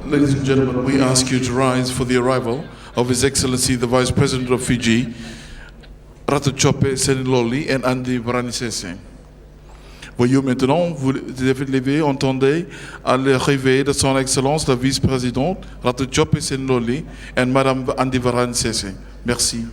Ladies and gentlemen, we ask you to rise for the arrival of His Excellency the Vice President of Fiji, Ratu Chope Seniloli and Andy Varanisese. Voyons maintenant, vous devez lever, entendez, à l'arrivée de Son Excellence la Vice-Présidente Ratu Chope Seniloli et Madame Andy Varanisese. Merci.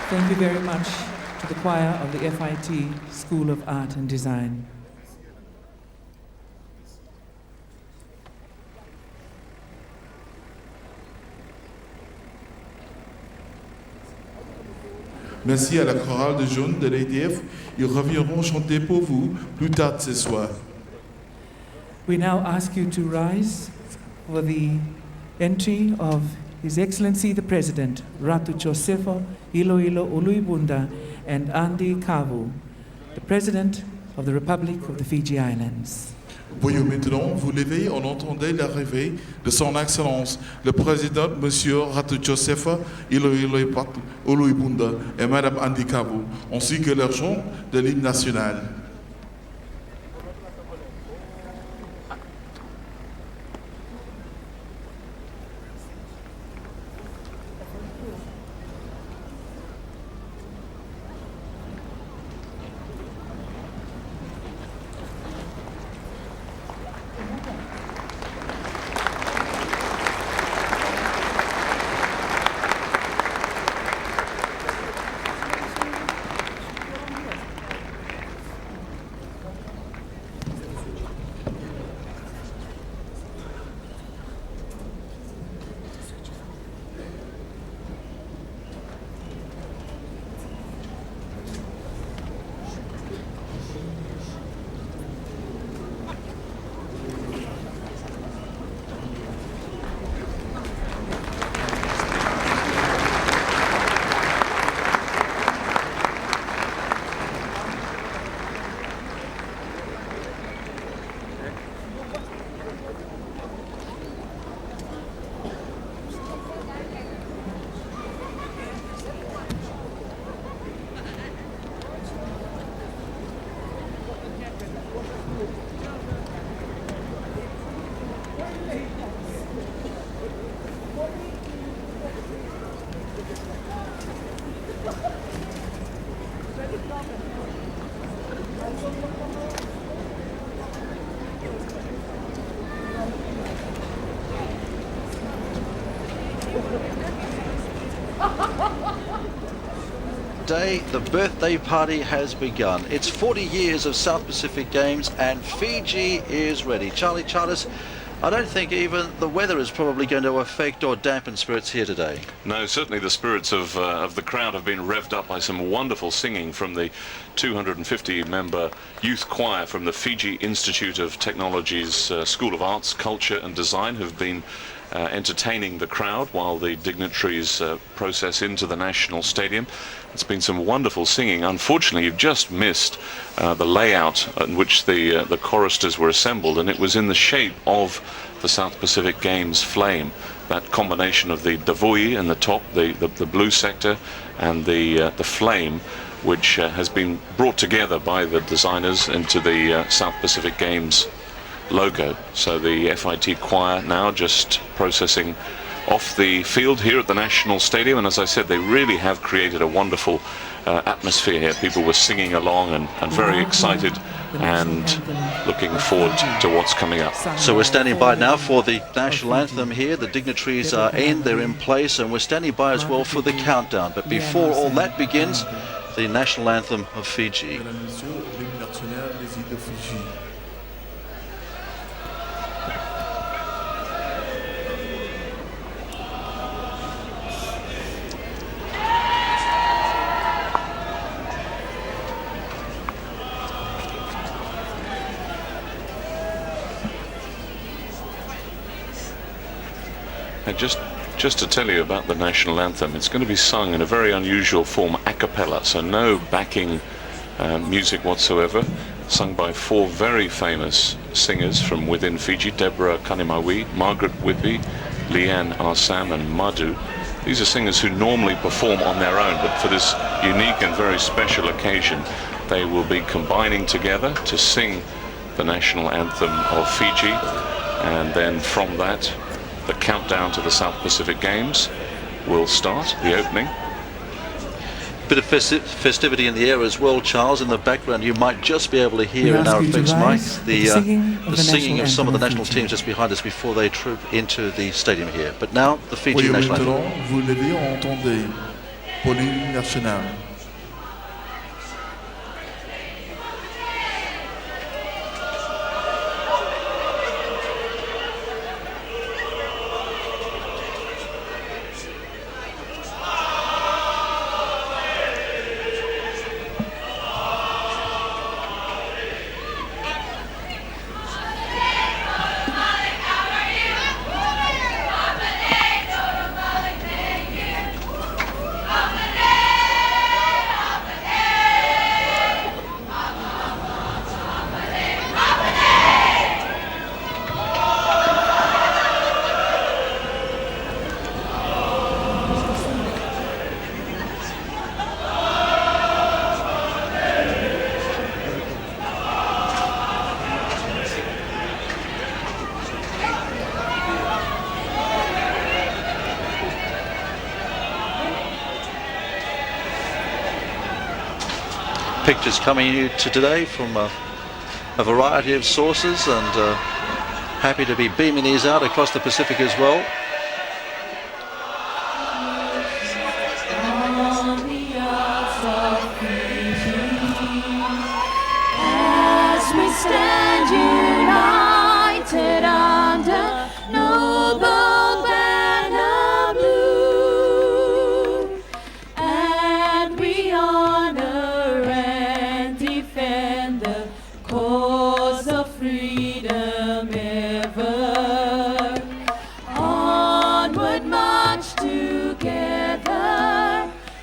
Thank you very much to the choir of the FIT School of Art and Design. Merci à la chorale de jeunes de l'ADF. Ils reviendront chanter pour vous plus tard ce soir. We now ask you to rise for the entry of His Excellency the President, Ratu Josepha Iloilo Uluibunda and Andy Kavu, the President of the Republic of the Fiji Islands. Voyons maintenant vous lever en entendant l'arrivée de Son Excellence, le Président, Monsieur Ratu Josepha Iloilo Uluibunda et Madame Andy Kavu, ainsi que leur chant de l'hymne national. Day, the birthday party has begun. It's 40 years of South Pacific Games and Fiji is ready. Charlie Charters, I don't think even the weather is probably going to affect or dampen spirits here today. No, certainly the spirits of the crowd have been revved up by some wonderful singing from the 250-member youth choir from the Fiji Institute of Technology's School of Arts, Culture and Design, who've been entertaining the crowd while the dignitaries process into the National Stadium. It's been some wonderful singing. Unfortunately, you've just missed the layout in which the choristers were assembled, and it was in the shape of the South Pacific Games flame. That combination of the davoi in the top, the blue sector, and the flame, which has been brought together by the designers into the South Pacific Games logo. So the FIT choir now just processing off the field here at the National Stadium, and as I said, they really have created a wonderful atmosphere here. People were singing along and very excited and looking forward to what's coming up. So we're standing by now for the national anthem here. The dignitaries are in, they're in place, and we're standing by as well for the countdown. But before all that begins, the national anthem of Fiji. And just to tell you about the national anthem, it's going to be sung in a very unusual form, a cappella, so no backing music whatsoever, sung by four very famous singers from within Fiji: Deborah Kanimawi, Margaret Whippy, Leanne Arsam and Madhu. These are singers who normally perform on their own, but for this unique and very special occasion, they will be combining together to sing the national anthem of Fiji, and then from that, the countdown to the South Pacific Games will start, the opening. Bit of festivity in the air as well, Charles. In the background, you might just be able to hear in our effects mic the singing of some of the national teams just behind us before they troop into the stadium here. But now, the Fiji national anthem. Vous levez, on entendez pour l'hymne national. Pictures coming you to today from a variety of sources, and happy to be beaming these out across the Pacific as well. As we stand united under noble banner blue, and we honor and defend the cause of freedom ever. Onward march together.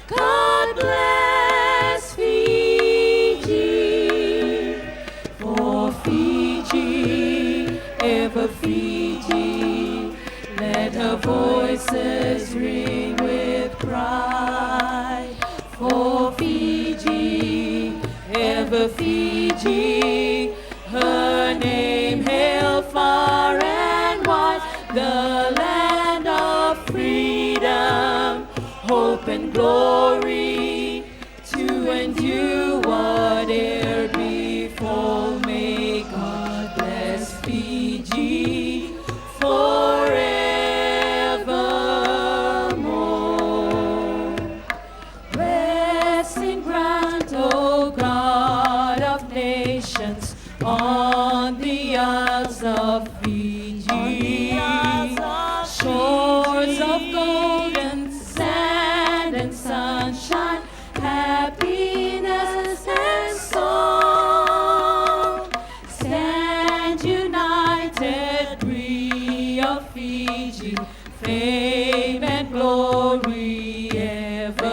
God bless Fiji. For Fiji, ever Fiji, let her voices ring with pride. For Fiji, ever Fiji, her name hailed far and wide, the land of freedom, hope and glory, to endure whate'er befall. May God bless Fiji forever. Fields of golden sand and sunshine, happiness and song. Stand united, we of Fiji, fame and glory ever.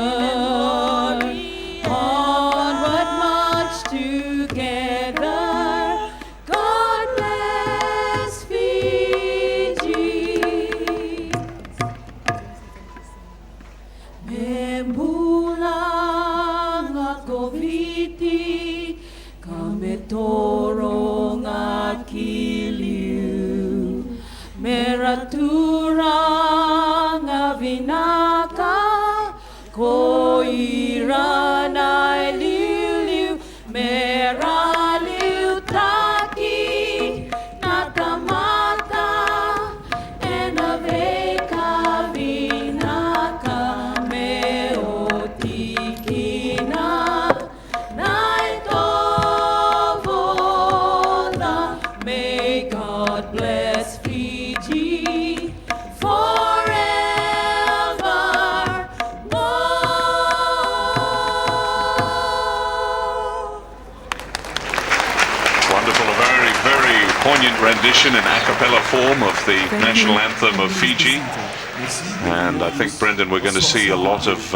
Onward march together. God bless Fiji. Membulang ako viti, kametorong akiliu, meraturang avinaka, koiran ay liliu, meraliu taki, nakamata, enaveka vinaka, meotikina, naitovola. May God bless Fiji forevermore. Wonderful, a very, very poignant rendition in a cappella form of the national anthem of Fiji. And I think, Brendan, we're going to see a lot of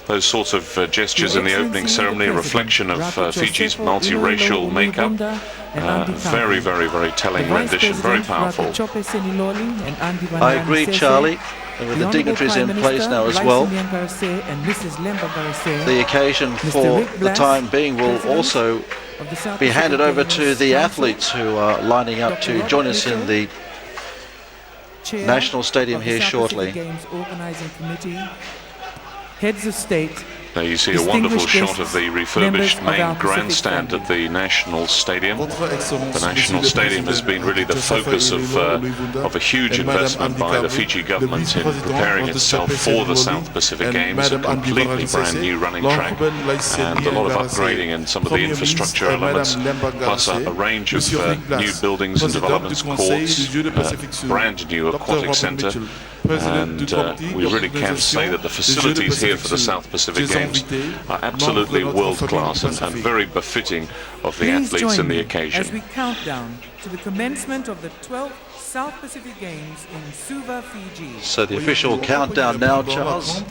those sorts of gestures in the opening ceremony, a reflection of Fiji's multiracial makeup. Very, very, very telling rendition, very powerful. I agree, Charlie, and with the dignitaries in place now as well. The occasion for the time being will also be handed over to the athletes who are lining up to join us in the National Stadium here shortly. Heads of state. There you see a wonderful shot of the refurbished main grandstand at the National Stadium. The National Stadium has been really the focus of a huge investment by the Fiji government in preparing itself for the South Pacific Games, a completely brand new running track and a lot of upgrading in some of the infrastructure elements, plus a range of new buildings and developments, courts, brand new aquatic centre, and we really can say that the facilities here for the South Pacific Games are absolutely world-class and very befitting of the athletes in the occasion. As we count down to the commencement of the 12th South Pacific Games in Suva, Fiji. So the official countdown now, Charles,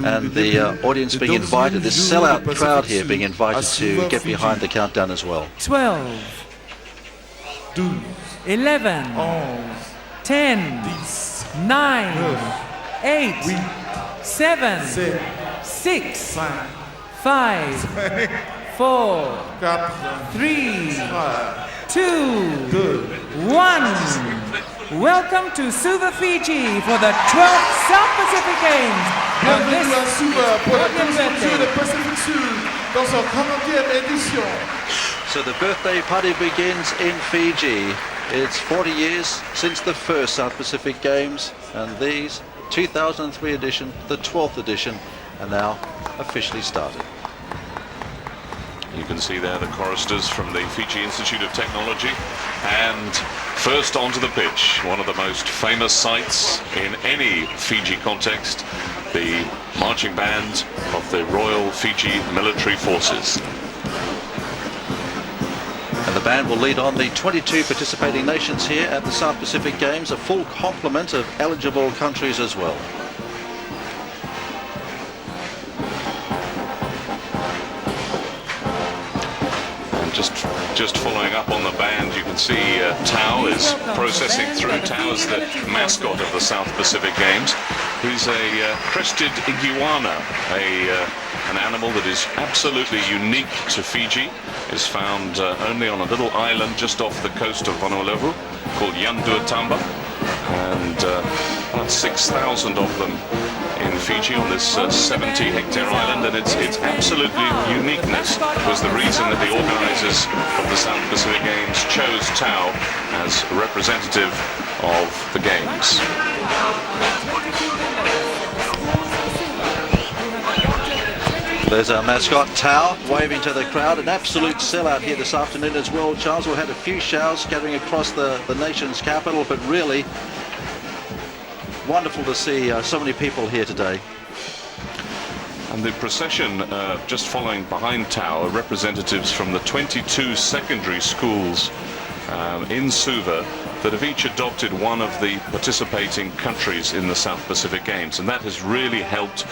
and the audience being invited, this sellout crowd here being invited to get behind the countdown as well. 12, 11, 10, 9, 8, 7, 6, 5, 4, 3, 2, 1. Welcome to Suva, Fiji for the 12th South Pacific Games. Bienvenue à Suva pour la course de Pacific Sud dans son 40e édition. So the birthday party begins in Fiji. It's 40 years since the first South Pacific Games, and these 2003 edition, the 12th edition, are now officially started. You can see there the choristers from the Fiji Institute of Technology, and first onto the pitch, one of the most famous sights in any Fiji context, the marching band of the Royal Fiji Military Forces. And the band will lead on the 22 participating nations here at the South Pacific Games, a full complement of eligible countries as well. Just following up on the band, you can see Tao is processing through. Tao is the mascot of the South Pacific Games. He's a crested iguana, an animal that is absolutely unique to Fiji. Is found only on a little island just off the coast of Vanuatu called Yanduatamba, and about 6,000 of them in Fiji on this 70-hectare island, and its absolutely uniqueness was the reason that the organisers of the South Pacific Games chose Tao as representative of the Games. There's our mascot Tao waving to the crowd. An absolute sellout here this afternoon as well, Charles. We had a few showers scattering across the nation's capital, but really wonderful to see so many people here today. And the procession just following behind Tau are representatives from the 22 secondary schools in Suva that have each adopted one of the participating countries in the South Pacific Games, and that has really helped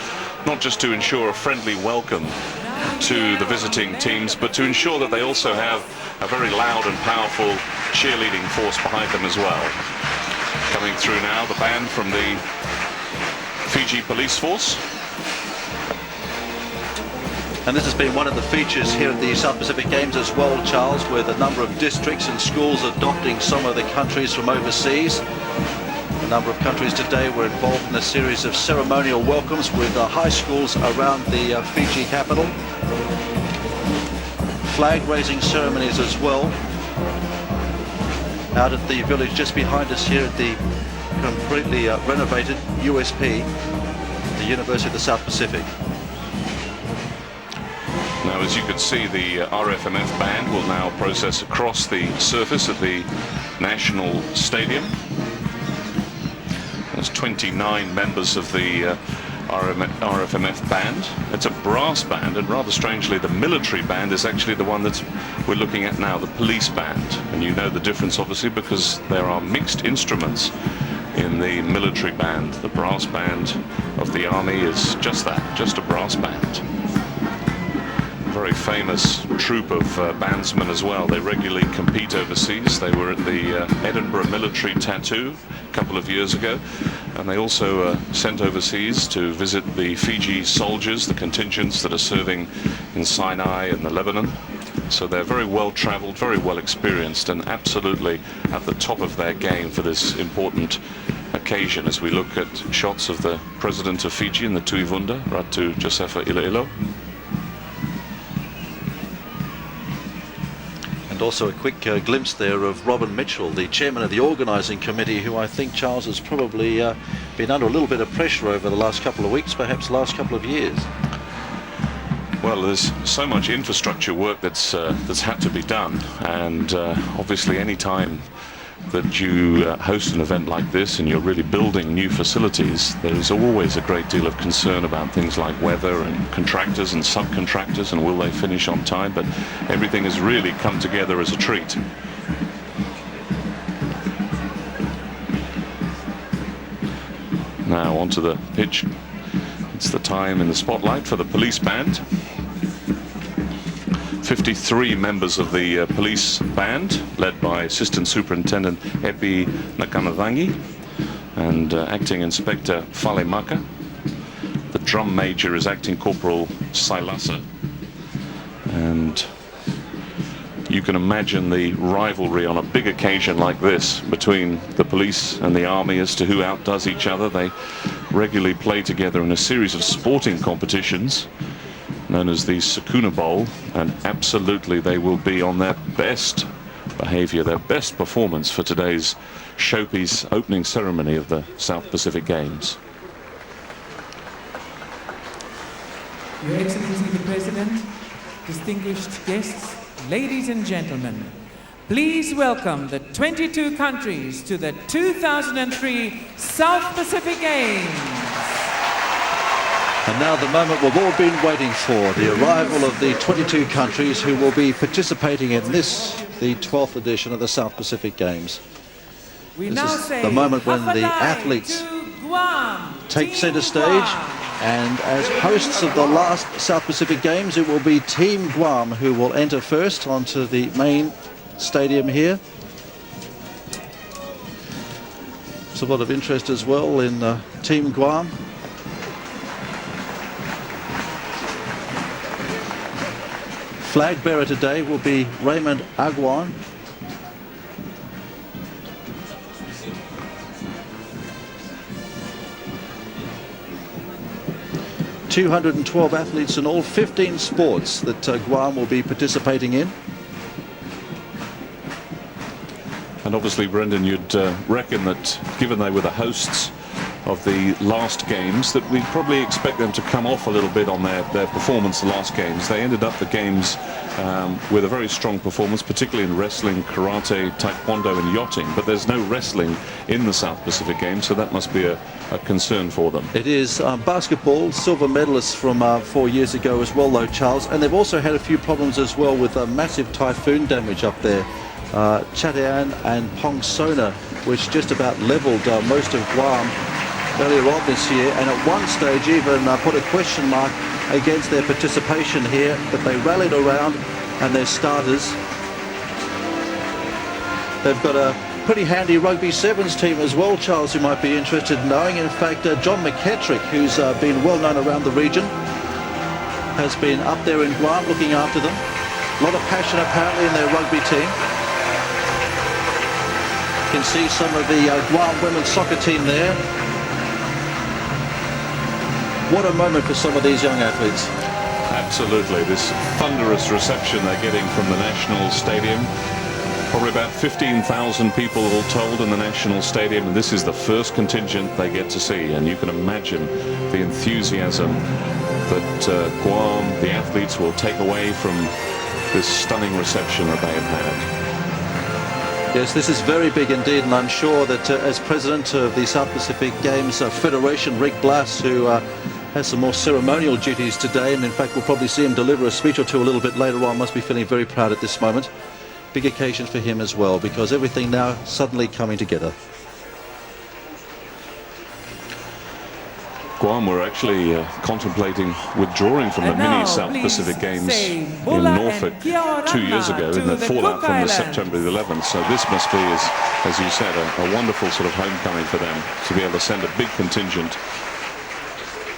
not just to ensure a friendly welcome to the visiting teams, but to ensure that they also have a very loud and powerful cheerleading force behind them as well. Coming through now, the band from the Fiji police force. And this has been one of the features here at the South Pacific Games as well, Charles, with a number of districts and schools adopting some of the countries from overseas. A number of countries today were involved in a series of ceremonial welcomes with high schools around the Fiji capital. Flag raising ceremonies as well out at the village just behind us here at the completely renovated USP, the University of the South Pacific. Now, as you can see, the RFMF band will now process across the surface of the National Stadium. There's 29 members of the RFMF band. It's a brass band, and rather strangely, the military band is actually the one that we're looking at now, the police band. And you know the difference, obviously, because there are mixed instruments in the military band. The brass band of the army is just that, just a brass band. Very famous troupe of bandsmen as well. They regularly compete overseas. They were at the Edinburgh Military Tattoo a couple of years ago, and they also sent overseas to visit the Fiji soldiers, the contingents that are serving in Sinai and the Lebanon. So they're very well traveled, very well experienced, and absolutely at the top of their game for this important occasion as we look at shots of the President of Fiji and the Tuivunda, Ratu Josefa Iloilo. And also a quick glimpse there of Robin Mitchell, the chairman of the organising committee, who I think, Charles, has probably been under a little bit of pressure over the last couple of weeks, perhaps the last couple of years. Well, there's so much infrastructure work that's had to be done, and obviously any time that you host an event like this and you're really building new facilities, there's always a great deal of concern about things like weather and contractors and subcontractors and will they finish on time, but everything has really come together as a treat. Now onto the pitch. It's the time in the spotlight for the police band. 53 members of the police band, led by Assistant Superintendent Epi Nakanavangi and Acting Inspector Fale Maka. The drum major is Acting Corporal Sailasa. And you can imagine the rivalry on a big occasion like this between the police and the army as to who outdoes each other. They regularly play together in a series of sporting competitions known as the Sakuna Bowl, and absolutely they will be on their best behavior, their best performance for today's showpiece opening ceremony of the South Pacific Games. Your Excellency the President, distinguished guests, ladies and gentlemen, please welcome the 22 countries to the 2003 South Pacific Games. And now the moment we've all been waiting for, the arrival of the 22 countries who will be participating in this, the 12th edition of the South Pacific Games. We This now is say the moment when the Hafalai athletes to Guam, take Team centre stage, Guam. and as hosts of the last South Pacific Games, it will be Team Guam who will enter first onto the main stadium here. There's a lot of interest as well in Team Guam. Flag bearer today will be Raymond Aguan. ...212 athletes in all, 15 sports that Guam will be participating in. And obviously, Brendan, you'd reckon that given they were the hosts of the last games that we probably expect them to come off a little bit on their performance the last games. They ended up the games with a very strong performance, particularly in wrestling, karate, taekwondo and yachting, but there's no wrestling in the South Pacific Games, so that must be a concern for them. It is basketball, silver medalists from 4 years ago as well though, Charles, and they've also had a few problems as well with massive typhoon damage up there. Chatayan and Pongsona, which just about levelled most of Guam earlier on this year, and at one stage even put a question mark against their participation here, but they rallied around and their starters. They've got a pretty handy rugby sevens team as well, Charles, you might be interested in knowing. In fact, John McKettrick, who's been well known around the region, has been up there in Guam looking after them. A lot of passion apparently in their rugby team. You can see some of the Guam women's soccer team there. What a moment for some of these young athletes. Absolutely. This thunderous reception they're getting from the National Stadium. Probably about 15,000 people all told in the National Stadium, and this is the first contingent they get to see, and you can imagine the enthusiasm that Guam, the athletes, will take away from this stunning reception that they have had. Yes, this is very big indeed, and I'm sure that as president of the South Pacific Games Federation, Rick Blass, who has some more ceremonial duties today, and in fact we'll probably see him deliver a speech or two a little bit later on, must be feeling very proud at this moment. Big occasion for him as well, because everything now suddenly coming together. Guam were actually contemplating withdrawing from the mini South Pacific Games in Norfolk 2 years ago in the fallout from the September the 11th. So this must be, as you said, a wonderful sort of homecoming for them to be able to send a big contingent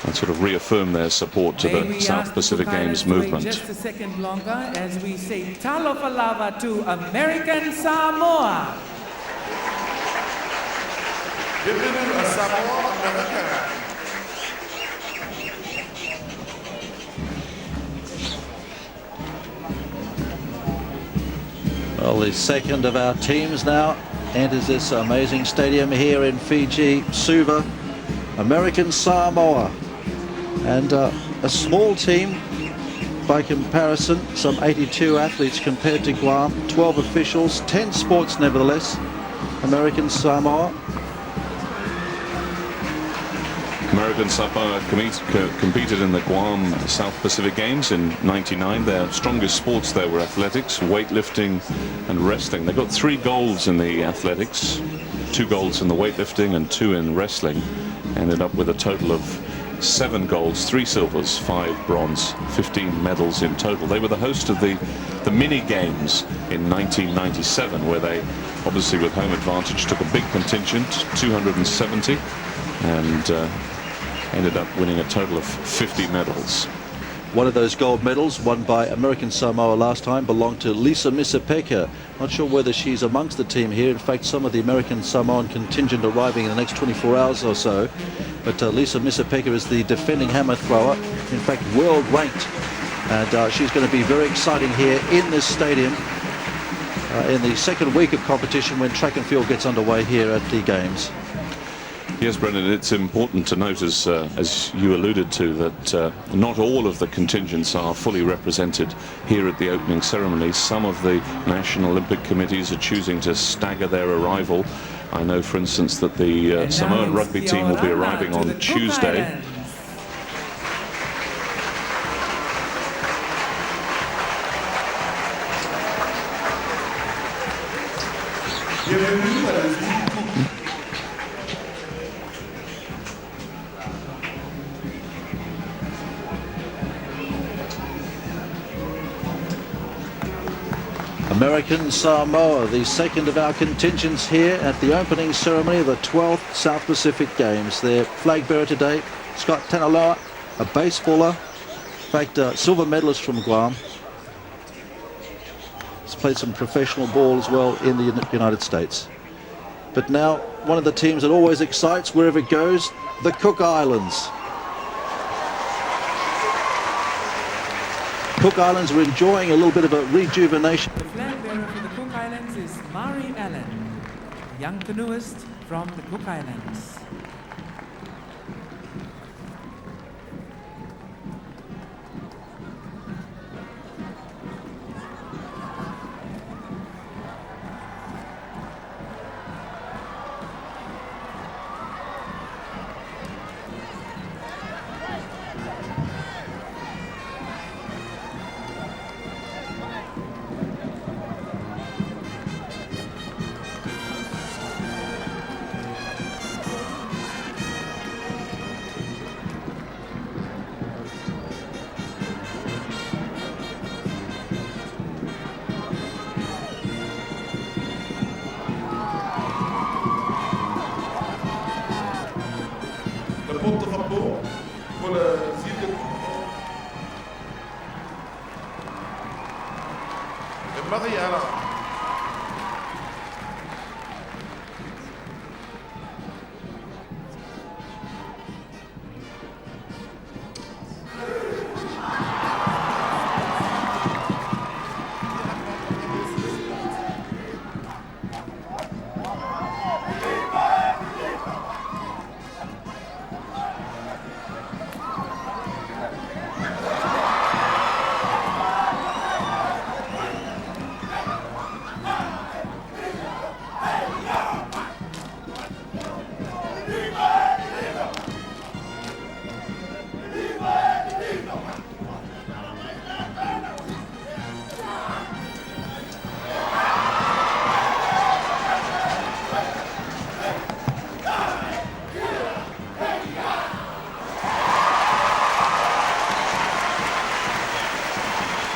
and sort of reaffirm their support to the South Pacific Games movement. Just a second longer as we say talofa lava to American Samoa. Well, the second of our teams now enters this amazing stadium here in Fiji, Suva, American Samoa. And a small team by comparison, some 82 athletes compared to Guam, 12 officials, 10 sports nevertheless, American Samoa. American Samoa competed in the Guam South Pacific Games in '99. Their strongest sports there were athletics, weightlifting and wrestling. They got 3 golds in the athletics, 2 golds in the weightlifting and 2 in wrestling. Ended up with a total of 7 golds, 3 silvers, 5 bronze, 15 medals in total. They were the host of the mini games in 1997, where they obviously with home advantage took a big contingent, 270, and ended up winning a total of 50 medals. One of those gold medals, won by American Samoa last time, belonged to Lisa Misapeka. Not sure whether she's amongst the team here. In fact, some of the American Samoan contingent arriving in the next 24 hours or so. But Lisa Misapeka is the defending hammer thrower, in fact world ranked. And she's going to be very exciting here in this stadium in the second week of competition when track and field gets underway here at the Games. Yes, Brendan, it's important to note, as you alluded to, that not all of the contingents are fully represented here at the opening ceremony. Some of the National Olympic Committees are choosing to stagger their arrival. I know, for instance, that the Samoan rugby team will be arriving on Tuesday. American Samoa, the second of our contingents here at the opening ceremony of the 12th South Pacific Games. Their flag bearer today, Scott Tanaloa, a baseballer, in fact silver medalist from Guam. He's played some professional ball as well in the United States. But now one of the teams that always excites wherever it goes, the Cook Islands. Cook Islands are enjoying a little bit of a rejuvenation. The flag bearer for the Cook Islands is Mari Allen, a young canoeist from the Cook Islands. drapeau pour les îles de et Mariana.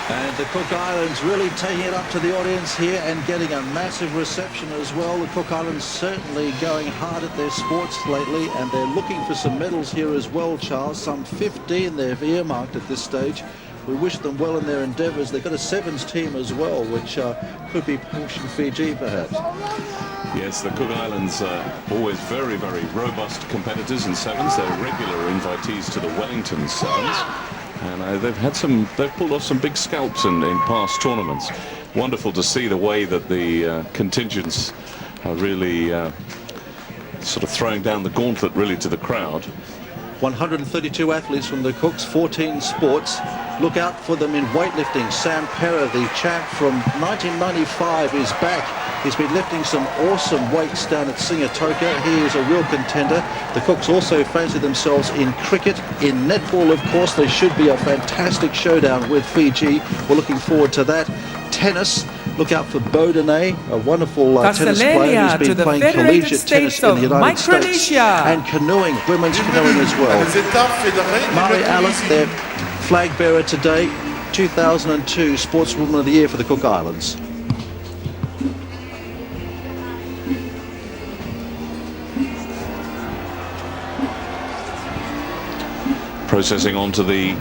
And the Cook Islands really taking it up to the audience here and getting a massive reception as well. The Cook Islands certainly going hard at their sports lately, and they're looking for some medals here as well, Charles. Some 15 they've earmarked at this stage. We wish them well in their endeavours. They've got a sevens team as well, which could be pushing Fiji perhaps. Yes, the Cook Islands are always very, very robust competitors in sevens. They're regular invitees to the Wellington Sevens. And they've pulled off some big scalps in past tournaments. Wonderful to see the way that the contingents are really sort of throwing down the gauntlet really to the crowd. 132 athletes from the Cooks, 14 sports. Look out for them in weightlifting. Sam Pera, the champ from 1995, is back. He's been lifting some awesome weights down at Singatoka. He is a real contender. The Cooks also fancy themselves in cricket. In netball, of course, there should be a fantastic showdown with Fiji. We're looking forward to that. Tennis, look out for Bodene, a wonderful tennis player who's been playing collegiate tennis in the United States. And canoeing, women's canoeing as well. Mari Allen, their flag bearer today, 2002 Sportswoman of the Year for the Cook Islands. Processing onto the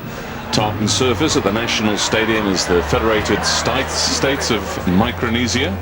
tartan surface at the National Stadium is the Federated States of Micronesia.